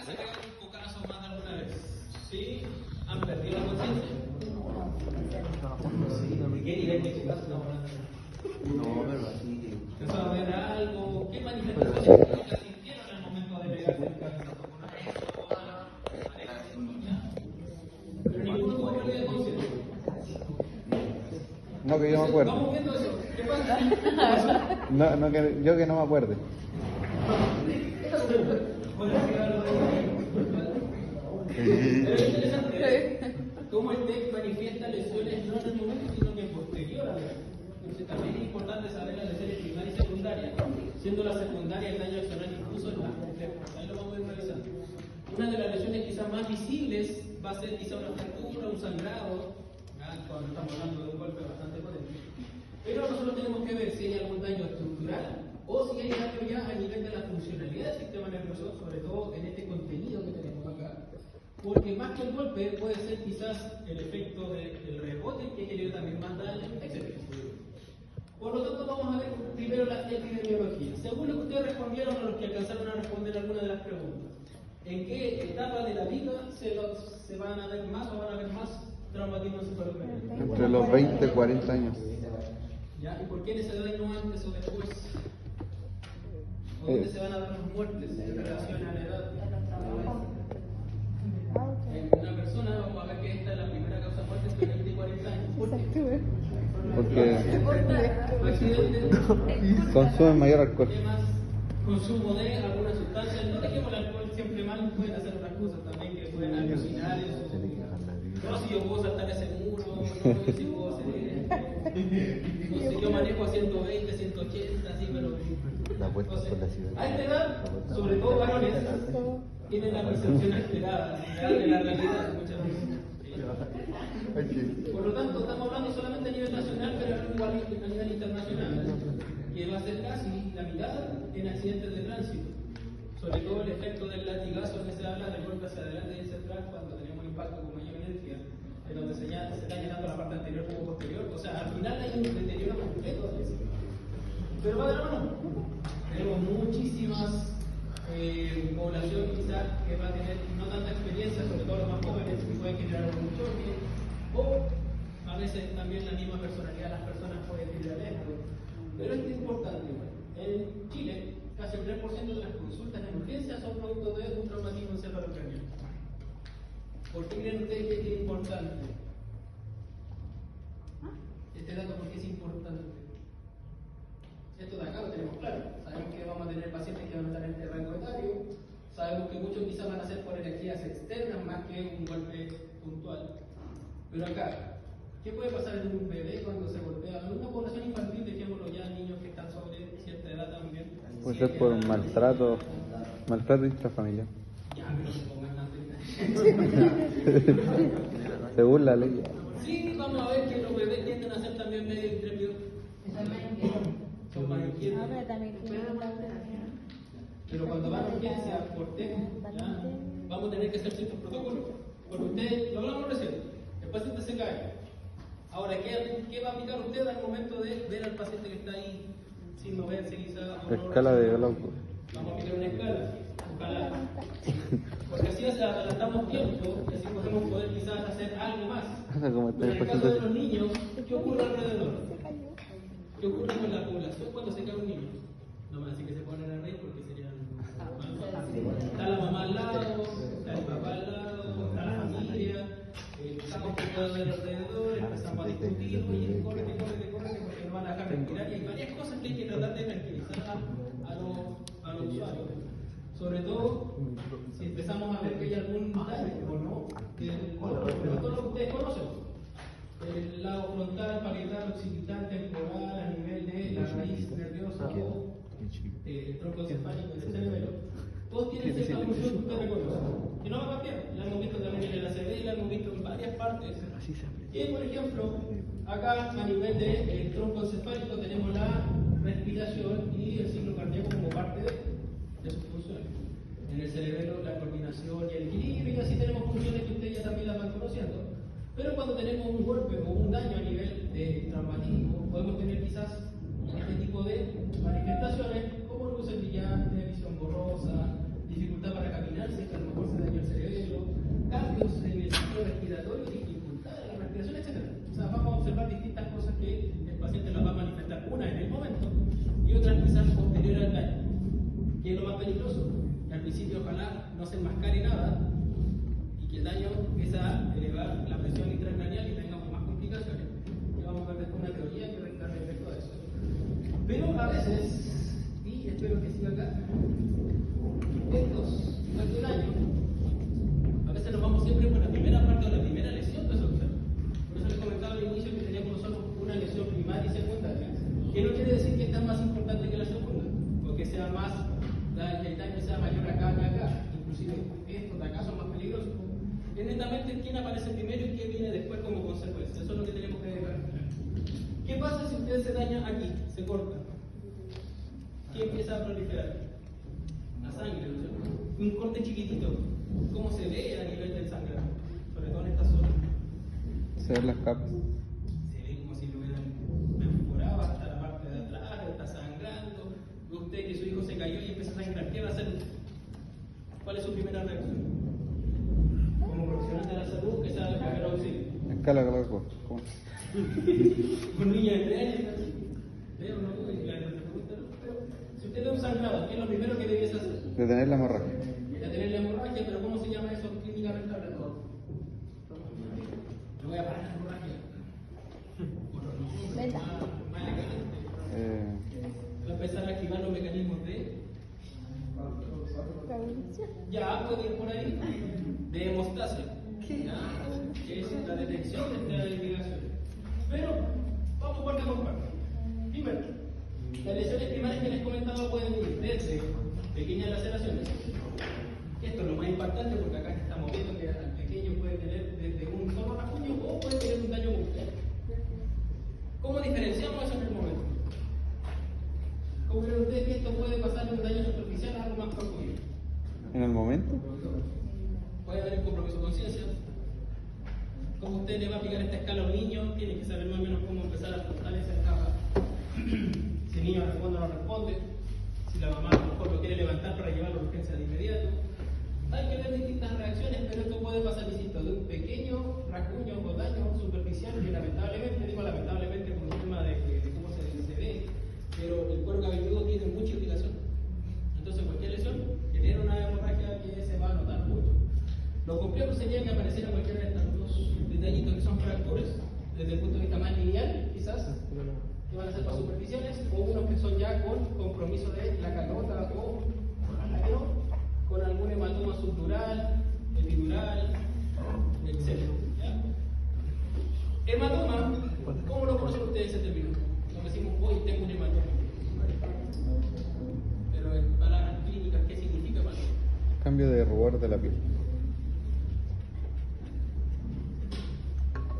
se ha pegado un cocazo más de alguna vez? ¿Sí? ¿Han perdido la conciencia? ¿Qué nivel de cocazo estamos hablando? No, pero así. ¿Empezó a ver algo? ¿Qué manifestaciones físicas sintieron al momento de pegarse el cabezazo con una persona? Pero ninguno tuvo pérdida de conciencia. No, que yo me acuerde. Vamos viendo eso. ¿Qué pasa? No, yo que no me acuerde. Bueno, pero es interesante cómo el TEC manifiesta lesiones no en el momento, sino que posterior a la lesión. Entonces también es importante saber las lesiones primarias y secundarias, siendo la secundaria el daño accional incluso en las mujeres. Ahí lo vamos a ir revisando. Una de las lesiones quizás más visibles va a ser quizá una fractura, un sangrado, cuando estamos hablando de un golpe bastante potente. Pero nosotros tenemos que ver si hay algún daño estructural o si hay daño ya a nivel de la funcionalidad del sistema nervioso, sobre todo en este contenido que tenemos acá. Porque más que el golpe puede ser quizás el efecto del rebote que genera también más daño, etc. Por lo tanto, vamos a ver primero la epidemiología. Según lo que ustedes respondieron, a los que alcanzaron a responder alguna de las preguntas, ¿en qué etapa de la vida se van a ver más o van a ver más traumatismo encefalocraniano? Entre los 20 y 40 años. ¿Ya? ¿Y por qué en esa edad y no antes o después? ¿O dónde se van a dar las muertes en relación a la edad? En una persona, vamos a ver que esta es la primera causa de muerte entre 20 y 40 años. ¿Por qué? Porque Accidentes, consumen mayor alcohol. temas, consumo de alguna sustancia. No dejemos el alcohol siempre mal, pueden hacer otras cosas también que pueden alucinar. No, si yo puedo saltar ese muro, no, si puedo hacer. No sé, yo manejo a 120, 180, así, pero. A esta edad, sobre todo varones, tienen la percepción alterada de la realidad muchas veces. Por lo tanto, estamos hablando solamente a nivel nacional, pero igual a nivel internacional, que va a ser casi la mitad en accidentes de tránsito. Sobre todo el efecto del latigazo que se habla del golpe hacia adelante y hacia atrás cuando tenemos impacto con mayor energía, en donde se está llenando la parte anterior como posterior. O sea, al final hay un deterioro completo de eso. Pero va de la mano. Tenemos muchísimas población quizás que va a tener no tanta experiencia, sobre todo los más jóvenes, que pueden generar un choque, o a veces también la misma personalidad de las personas puede generar esto. Pero esto es importante. En Chile, casi el 3% de las consultas en urgencia son producto de un traumatismo encefalocraniano. ¿Por qué creen ustedes que es importante? Este dato, ¿por qué es importante? Esto de acá lo tenemos claro. Sabemos que vamos a tener pacientes que van a estar en este rango etario. Sabemos que muchos quizás van a ser por energías externas más que un golpe puntual. Pero acá, ¿qué puede pasar en un bebé cuando se golpea? En una población infantil, dejémoslo ya, niños que están sobre cierta edad también. Puede ser por un maltrato intrafamiliar. Ya, pero se pongan tanto. Según la ley. Sí, vamos a ver que los bebés tienden a ser también medio intrépidos. Son más inquietos. Pero cuando van a urgencia por tema, vamos a tener que hacer ciertos protocolos. Porque usted, lo hablamos recién, el paciente se cae. Ahora, ¿qué va a aplicar usted al momento de ver al paciente que está ahí sin moverse quizás? Escala de Glauco. Vamos a aplicar una escala. Ojalá. Porque así adelantamos tiempo y así podemos poder quizás hacer algo más. Como Pero en el caso de los niños, ¿qué ocurre alrededor? ¿Qué ocurre con la población cuando se cae un niño? No me decir que se ponen a reír porque serían malos. Está la mamá al lado, está el papá al lado, está la familia, estamos que puede haber alrededor, empezamos a discutir, oye, córrete, porque no van a dejar respirar. Y hay varias cosas que hay que tratar de tranquilizar a los usuarios. Sobre todo, si empezamos a ver que hay algún daño o no, sobre todo lo que ustedes conocen. El lado frontal, parietal, occipital, temporal, a nivel de la raíz nerviosa o el tronco encefálico del cerebro, todos tienen cierta función que usted reconoce. Y no va a cambiar. La hemos visto también en el ACV, la hemos visto en varias partes. Y por ejemplo, acá a nivel del tronco encefálico tenemos la respiración y el ciclo cardíaco como parte de sus funciones. En el cerebro la coordinación y el equilibrio, y así tenemos funciones que ustedes ya también las van conociendo. Pero cuando tenemos un golpe o un daño a nivel de traumatismo, podemos tener quizás este tipo de manifestaciones como luces brillantes, visión borrosa, dificultad para caminar, si es que a lo mejor no se enmascare nada y que el daño empiece a elevar la presión intracraneal y tengamos más complicaciones, que vamos a ver después una teoría que recta respecto a eso. Pero a veces, y espero que siga acá, después de un año, a veces nos vamos siempre por la primera parte o la primera lesión de esa opción. Por eso les comentaba al inicio que teníamos nosotros una lesión primaria y secundaria, que no quiere decir que esta es más importante que la segunda, o que sea más, el daño sea mayor acá que acá, inclusive estos de acá son más peligrosos. Es netamente quién aparece primero y qué viene después como consecuencia. Eso es lo que tenemos que dejar. ¿Qué pasa si usted se daña aquí, se corta? ¿Qué empieza a proliferar? La sangre, ¿no es cierto? Un corte chiquitito. ¿Cómo se ve a nivel del sangrado? Sobre todo en esta zona. Se ven las capas. Se ve como si lo hubieran perforado hasta la parte de atrás, está sangrando. Usted que su hijo se cayó y empieza a sangrar, ¿qué va a hacer? ¿Cuál es su primera reacción? Como profesional de la salud, que sabe primer auxilio. Escala, ¿cómo? Un niño de 3 años, veo, no, pero si usted ve un sangrado, ¿qué es lo primero que debiese hacer? Detener la hemorragia. Detener la hemorragia, pero ¿cómo se llama eso clínicamente hablando? No voy a parar la hemorragia. Más elegante. Va a empezar a activar los mecanismos de... Ya, puede ir por ahí. De hemostasia. Que es la detección de esta irrigación. Pero, vamos parte por parte. Primero, las lesiones primarias que les comentaba pueden ir desde pequeñas laceraciones. Esto es lo más impactante porque acá estamos viendo que al pequeño puede tener desde un solo rasguño o puede tener un daño muscular. ¿Cómo diferenciamos eso en el momento? ¿Cómo creen ustedes que esto puede pasar de un daño superficial a algo más profundo? ¿En el momento? Puede haber un compromiso de conciencia. ¿Cómo usted le va a aplicar esta escala a un niño? Tiene que saber más o menos cómo empezar a afrontar esa etapa. Si el niño responde o no responde, si la mamá a lo mejor lo quiere levantar para llevarlo a urgencia de inmediato. Hay que ver distintas reacciones, pero esto puede pasar, insisto, de un pequeño rasguño o daño superficial que lamentablemente, digo lamentablemente por un tema de cómo se ve, pero el cuero cabelludo tiene mucha irritación. Entonces cualquier lesión genera una hemorragia que se va a notar mucho. Lo complejo sería que apareciera cualquiera de estos dos detallitos que son fracturas, desde el punto de vista más lineal, quizás, que van a ser más superficiales, o unos que son ya con compromiso de la calota o, ojalá que no, con algún hematoma subdural, epidural, etc. ¿Ya? Hematoma, ¿cómo lo conocen ustedes ese término? Nos decimos, hoy tengo un hematoma. Pero en palabras clínicas, ¿qué significa hematoma? Cambio de rubor de la piel.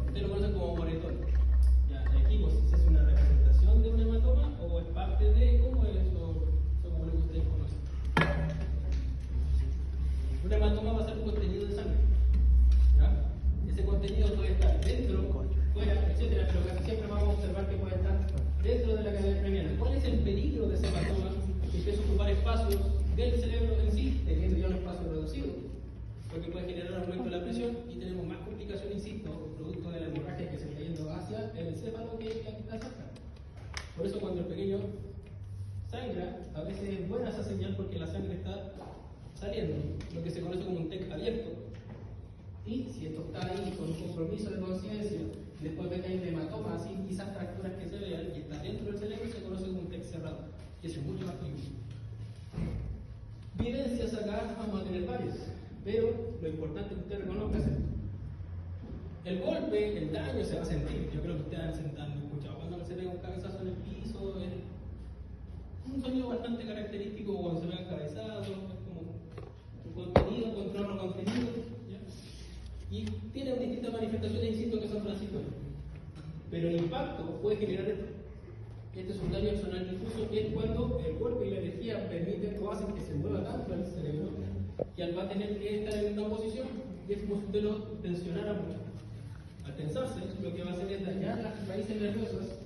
Ustedes lo conocen como moretón. Ya, aquí pues, si es una representación de un hematoma o es parte de, ¿cómo es eso? Como lo que ustedes conocen. Un hematoma va a ser un contenido de sangre. ¿Ya? Ese contenido puede estar dentro, fuera, etcétera, pero casi siempre vamos a observar que puede estar dentro de la cadena craniana. ¿Cuál es el peligro de ese hematoma? Que empieza a ocupar espacios del cerebro en sí, teniendo ya un espacio reducido, porque puede generar aumento de la presión y tenemos más complicaciones, insisto, producto de la hemorragia que se está yendo hacia el encéfalo que la que está cerca. Por eso cuando el pequeño sangra, a veces es buena esa señal porque la sangre está saliendo, lo que se conoce como un TEC abierto. Y si esto está ahí con un compromiso de conciencia, después ve que hay un hematoma, así quizás fracturas que se vean y está dentro del cerebro, se conoce como un TEC cerrado. Y eso es mucho más peligroso. Vivencias acá vamos a tener varias, pero lo importante es que usted reconozca es esto. El golpe, el daño se va a sentir. Yo creo que ustedes han escuchado cuando se pega un cabezazo en el piso, es un sonido bastante característico cuando se pegan cabezazos, es como un contenido contra otro contenido, ¿ya? Y tienen distintas manifestaciones, insisto, que son transitorias. Pero el impacto puede generar esto. Este es un daño axonal difuso, que es cuando el cuerpo y la energía permiten o hacen que se mueva tanto el cerebro que al va a tener que estar en una posición y es como si usted lo tensionara mucho. Al tensarse, lo que va a hacer es dañar las raíces nerviosas,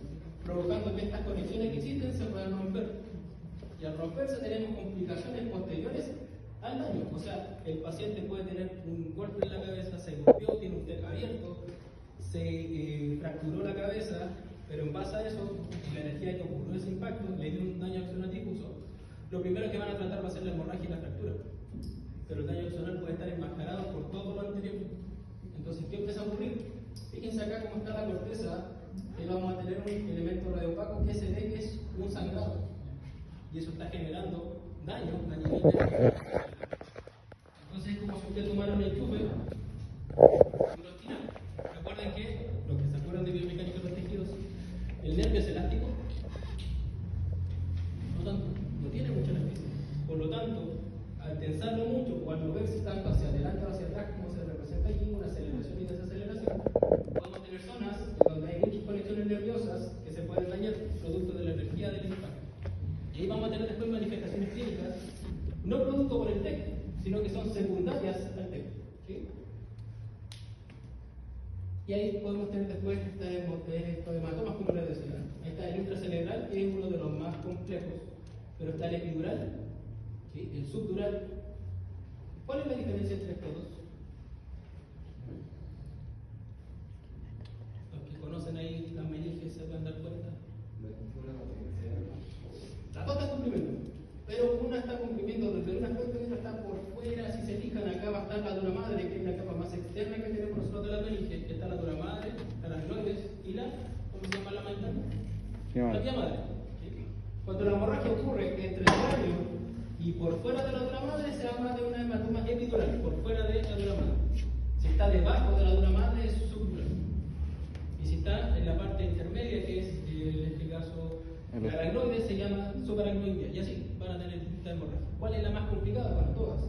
provocando que estas conexiones que existen se puedan romper. Y al romperse tenemos complicaciones posteriores al daño. O sea, el paciente puede tener un golpe en la cabeza, se golpeó, tiene un TEC abierto, se fracturó la cabeza, pero en base a eso, y la energía que ocurrió ese impacto, le dio un daño axonal difuso. Lo primero que van a tratar va a ser la hemorragia y la fractura. Pero el daño todo lo anterior. Entonces, ¿qué empieza a ocurrir? Fíjense acá cómo está la corteza, que vamos a tener un elemento radiopaco que se ve que es un sangrado. Y eso está generando daño a nivel de... Entonces es como si usted tomara un enchufe y lo tira. Recuerden que, los que se acuerdan de biomecánica de los tejidos, el nervio es elástico, no tiene mucha elasticidad. Por lo tanto, al tensarlo mucho o al moverse tanto hacia adelante o hacia atrás, como se representa aquí, una aceleración y desaceleración, podemos tener zonas donde hay muchas conexiones nerviosas que se pueden dañar producto de la energía del impacto. Y ahí vamos a tener después manifestaciones clínicas, no producto por el TEC, sino que son secundarias al TEC. ¿Sí? Y ahí podemos tener después estos hematomas, como les decía. Ahí está el intracerebral, que es uno de los más complejos, pero está el epidural, ¿sí? El subdural. ¿Cuál es la diferencia entre estos dos? Los que conocen ahí las meninges se pueden dar cuenta. Las dos están comprimiendo, pero una está comprimiendo desde una fuente y otra está por fuera. Si se fijan, acá va a estar la dura madre, que es la capa más externa que tenemos nosotros de la meninge. Está la dura madre, está las aracnoides y la, ¿cómo se llama la mitad? La tía madre. ¿Sí? Cuando la hemorragia ocurre entre el cráneo y por fuera de la dura madre, se habla de una hematoma epidural, por fuera de la dura madre. Si está debajo de la dura madre, es subdural. Y si está en la parte intermedia, que es en este caso la aracnoide, se llama subaracnoidea. Y así van a tener distintas hemorragias. ¿Cuál es la más complicada? Para todas.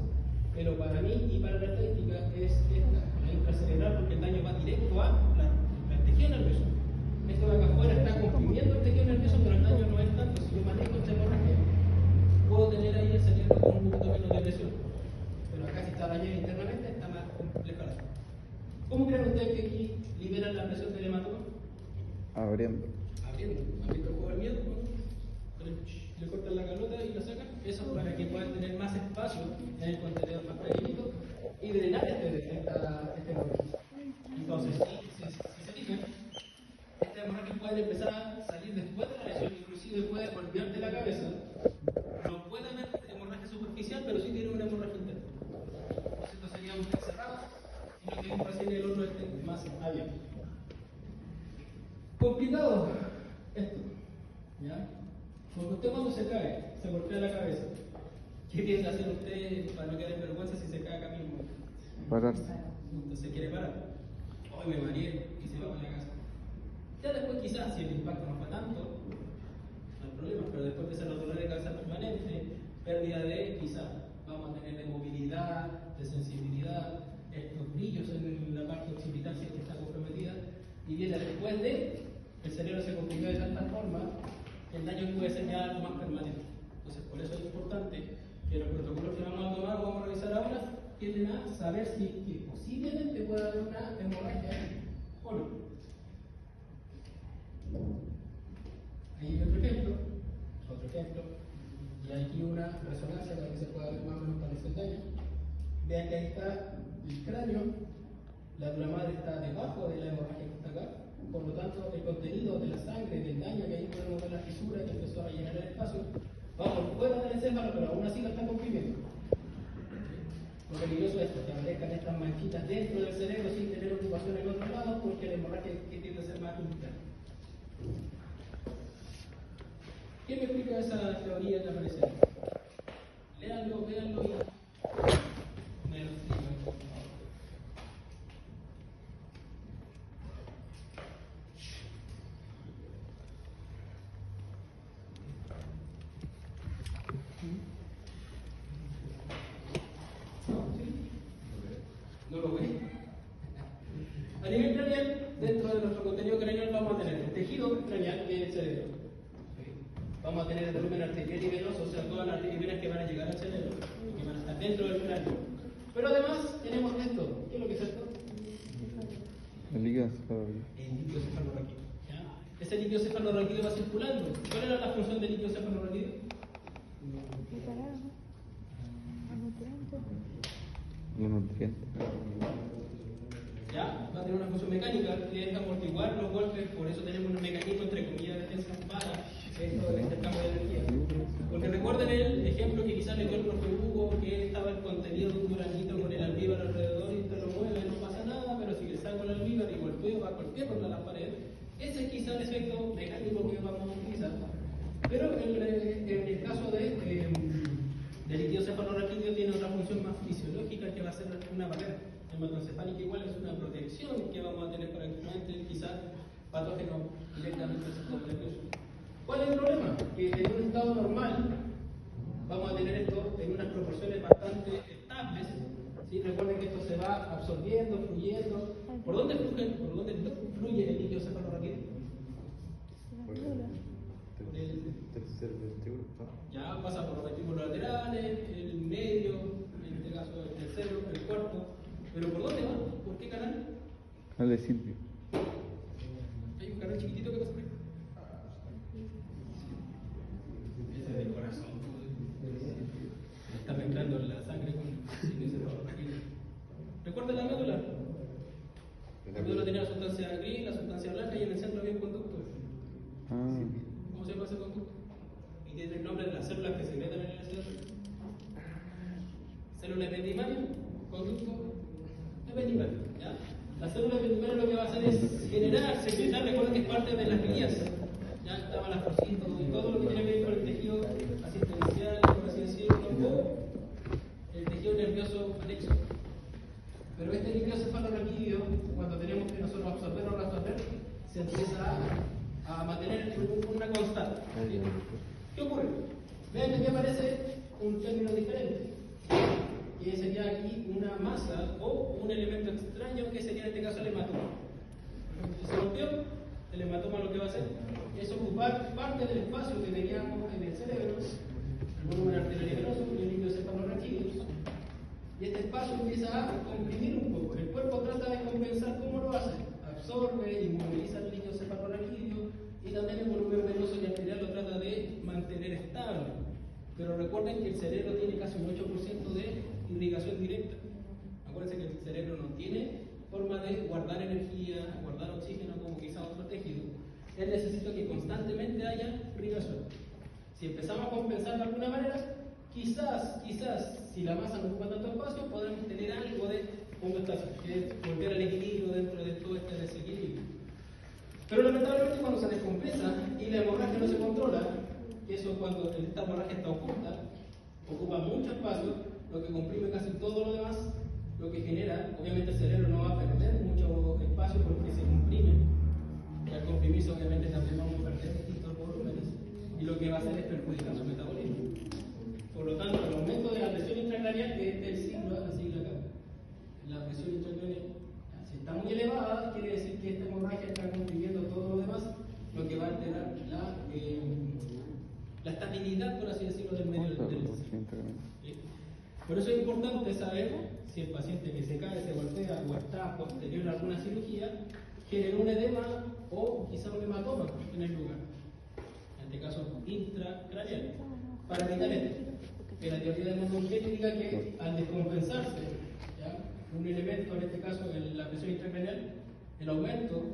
Pero para mí y para la estadística es esta, la intracerebral, porque el daño va directo a al tejido nervioso. Esto de acá afuera está comprimiendo el tejido nervioso, pero el daño no es tanto. Si yo manejo esta hemorragia, puedo tener ahí el cerebro con un poquito menos de presión. Pero acá, si está dañado internamente, está más compleja la cosa. ¿Cómo creen ustedes que aquí liberan la presión del hematoma? Abriendo. Abriendo. ¿Han visto el juego del miedo? Le cortan la calota y la sacan. Eso para que puedan tener más espacio en el contenedor más pequeñito y drenar este hemorragia. Entonces, si se fijan, esta hemorragia puede empezar a salir después de la lesión, inclusive puede golpearte la cabeza. No puede haber hemorragia superficial, pero sí tiene una hemorragia interna. Entonces, esto sería un TEC cerrado, sino que un paciente el otro esté más abierto. Complicado esto, ¿ya? Porque usted cuando se cae, se golpea la cabeza. ¿Qué piensa hacer usted para no quedar en vergüenza si se cae acá mismo? Pararse. Entonces quiere parar. Hoy me mareé y se va para la casa. Ya después quizás, si el impacto no fue tanto, no hay problema, pero después empiezan los dolores de cabeza permanentes, pérdida de, quizás vamos a tener de movilidad, de sensibilidad, estos brillos en la parte occipital si es que está comprometida, y viene después de, el cerebro se comprimió de tanta forma, el daño puede ser ya algo más permanente. Entonces, por eso es importante que los protocolos que vamos a tomar, vamos a revisar ahora, tienden a saber si que posiblemente pueda haber una hemorragia o no. Ahí hay otro ejemplo, y aquí una resonancia para que se pueda ver más o menos cuál es el daño. Vean que ahí está el cráneo, la dura madre está debajo de la hemorragia que está acá. Por lo tanto, el contenido de la sangre, del daño, que ahí podemos ver la fisura que empezó a llenar el espacio, va por fuera del encéfalo, pero aún así lo está comprimiendo. Lo peligroso es esto, que aparezcan estas manchitas dentro del cerebro sin tener ocupación en otro lado, porque la hemorragia tiende a ser más interna. ¿Qué me explica esa teoría que aparece ahí? Léanlo, véanlo y me lo explican, por favor. ¿No lo ve? A nivel craneal, dentro de nuestro contenido craneal vamos a tener el tejido craneal y el cerebro. Vamos a tener el volumen arterial y venoso, o sea, todas las arterias y venas que van a llegar al cerebro, que van a estar dentro del cráneo. Pero además tenemos esto. ¿Qué es lo que es esto? El líquido cefalorraquídeo. El líquido cefalorraquídeo. Ese líquido cefalorraquídeo va circulando. ¿Cuál era la función del líquido cefalorraquídeo? Los nutrientes. ¿Ya? Va a tener una función mecánica que es amortiguar los golpes, por eso tenemos un mecanismo entre comillas de defensa para esto del intercambio de energía. Porque recuerden el ejemplo que quizás le dio el profe Hugo, que estaba el contenido de un granito con el almíbar alrededor y lógica que va a ser una barrera. La hematoencefálica igual es una protección que vamos a tener para que no entre quizás patógenos directamente al sistema nervioso. ¿Cuál es el problema? Que en un estado normal vamos a tener esto en unas proporciones bastante estables. ¿Sí? Recuerden que esto se va absorbiendo, fluyendo. ¿Por dónde fluye el líquido cefalorraquídeo? Tercer vestíbulo. Ya pasa por los vestíbulos laterales, el medio, en este caso el tercero, el cuarto. ¿Pero por dónde va? ¿Por qué canal? No le sirve. Hay un canal chiquitito que pasa por ahí. Ese es del corazón. Está mezclando la sangre con el líquido cefalorraquídeo. ¿Recuerda la médula? La médula tenía la sustancia gris, la sustancia blanca y en el centro había un conducto. ¿Cómo se llama ese conducto? Y tiene el nombre de las células que secretan en el cerebro. Célula ependimaria, conducto ependimario. ¿Ya? La célula ependimaria lo que va a hacer es generar, secretar, recuerden que es parte de las glías. Ya estaban las trocitos y todo lo que tiene que ver con el tejido asistencial, por así decirlo, o el tejido nervioso anexo. Pero este líquido cefalorraquídeo, cuando tenemos que nosotros absorber o reabsorber, se empieza a mantener una constante. ¿Sí? ¿Qué ocurre? Vean que aquí aparece un término diferente, que sería aquí una masa o un elemento extraño que sería en este caso el hematoma. Se rompió, el hematoma lo que va a hacer es ocupar parte del espacio que teníamos en el cerebro, el volumen arteriovenoso y el líquido cefalorraquídeo. Y este espacio empieza a comprimir un poco. El cuerpo trata de compensar. ¿Cómo lo hace? Absorbe, inmoviliza el líquido cefalorraquídeo y también el volumen venoso y arterial lo trata de mantener estable. Pero recuerden que el cerebro tiene casi un 8% de irrigación directa. Acuérdense que el cerebro no tiene forma de guardar energía, guardar oxígeno como quizá otro tejido. Él necesita que constantemente haya irrigación. Si empezamos a compensar de alguna manera, quizás, si la masa no ocupa tanto espacio, podemos tener algo de homeostasis, que es volver al equilibrio dentro de todo este desequilibrio. Pero lamentablemente cuando se descompensa y la hemorragia no se controla, eso cuando esta hemorragia está oculta, ocupa mucho espacio, lo que comprime casi todo lo demás, lo que genera, obviamente el cerebro no va a perder mucho espacio porque se comprime, y al comprimirse obviamente también vamos a perder distintos volúmenes, y lo que va a hacer es perjudicar su metabolismo. Por lo tanto, el aumento de la presión intracraneal, que es del siglo, la sigla acá, la presión intracraneal, si está muy elevada, quiere decir que esta hemorragia está comprimiendo todo lo demás, lo que va a alterar la estabilidad, por así decirlo, del medio del Por eso es importante saber si el paciente que se cae, se golpea o está posterior a alguna cirugía, genera un edema o quizá un hematoma en el lugar. En este caso, intracraneal. Para evitar esto, que la teoría de neumología indica que al descompensarse, ¿ya? Un elemento, en este caso la presión intracraneal, el aumento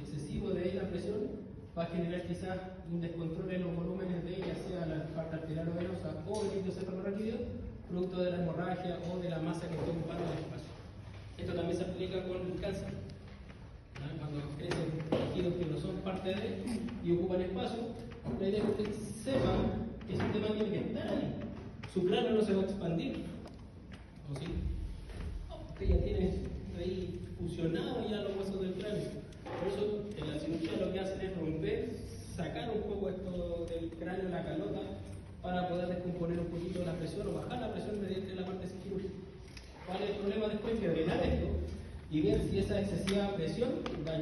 excesivo de la presión va a generar quizás un descontrol en los volúmenes de ella, sea la parte arterial o venosa o el líquido cefalorraquídeo, producto de la hemorragia o de la masa que está ocupando el espacio. Esto también se aplica con el cáncer. ¿Ya? Cuando crecen tejidos que no son parte de y ocupan espacio, la idea es que usted sepa que ese tema tiene que estar ahí. Su cráneo no se va a expandir. ¿O sí? Usted ya tiene ahí fusionado ya los huesos del cráneo. Por eso en la cirugía lo que hacen es romper, sacar un poco esto del cráneo, la calota, para poder descomponer un poquito la presión o bajar la presión mediante la parte quirúrgica. ¿Cuál es el problema después? Que drenar esto y ver si esa excesiva presión daña